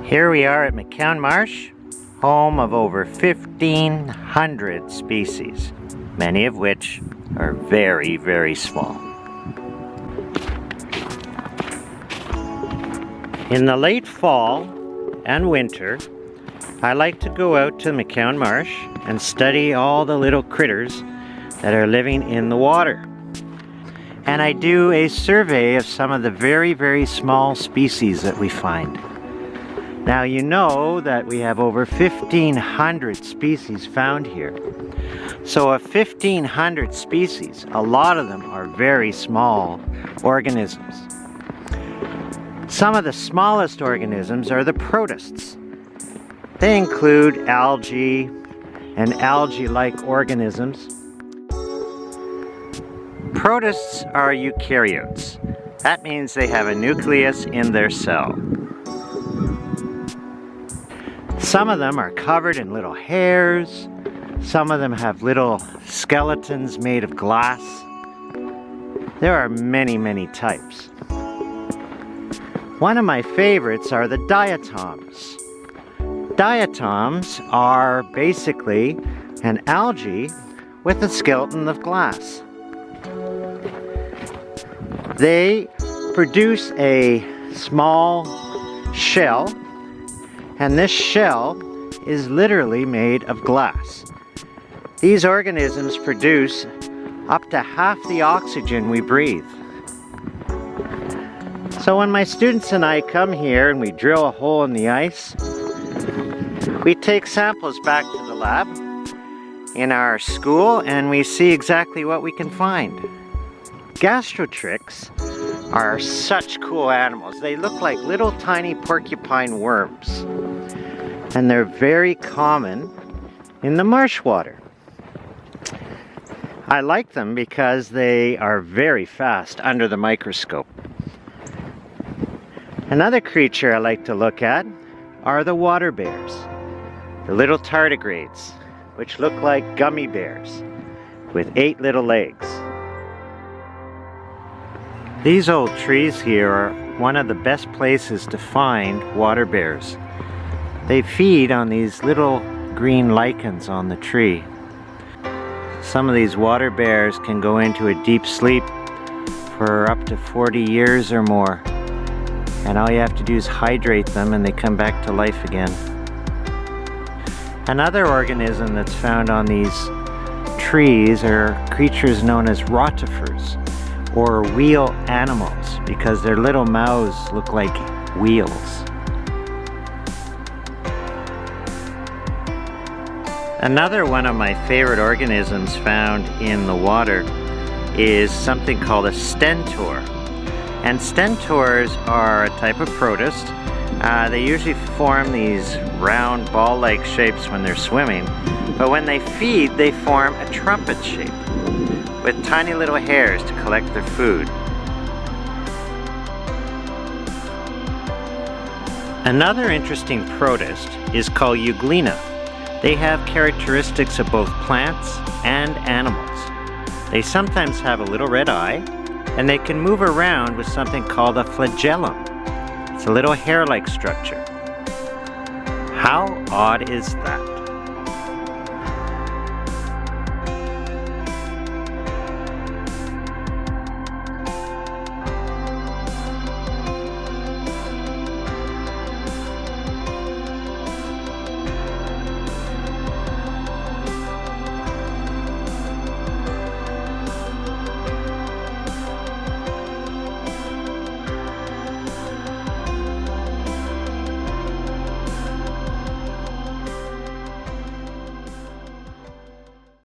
Here we are at Macoun Marsh, home of over 1,500 species, many of which are very, very small. In the late fall and winter, I like to go out to Macoun Marsh and study all the little critters that are living in the water. And I do a survey of some of the very, very small species that we find. Now you know that we have over 1,500 species found here. So of 1,500 species, a lot of them are very small organisms. Some of the smallest organisms are the protists. They include algae and algae-like organisms. Protists are eukaryotes. That means they have a nucleus in their cell. Some of them are covered in little hairs. Some of them have little skeletons made of glass. There are many, many types. One of my favorites are the diatoms. Diatoms are basically an algae with a skeleton of glass. They produce a small shell, and this shell is literally made of glass. These organisms produce up to half the oxygen we breathe. So when my students and I come here and we drill a hole in the ice, we take samples back to the lab in our school and we see exactly what we can find. Gastrotrix are such cool animals. They look like little tiny porcupine worms. And they're very common in the marsh water. I like them because they are very fast under the microscope. Another creature I like to look at are the water bears, the little tardigrades, which look like gummy bears with 8 little legs. These old trees here are one of the best places to find water bears. They feed on these little green lichens on the tree. Some of these water bears can go into a deep sleep for up to 40 years or more. And all you have to do is hydrate them and they come back to life again. Another organism that's found on these trees are creatures known as rotifers, or wheel animals, because their little mouths look like wheels. Another one of my favorite organisms found in the water is something called a stentor. And stentors are a type of protist. They usually form these round ball-like shapes when they're swimming, but when they feed, they form a trumpet shape with tiny little hairs to collect their food. Another interesting protist is called Euglena. They have characteristics of both plants and animals. They sometimes have a little red eye, and they can move around with something called a flagellum. It's a little hair-like structure. How odd is that?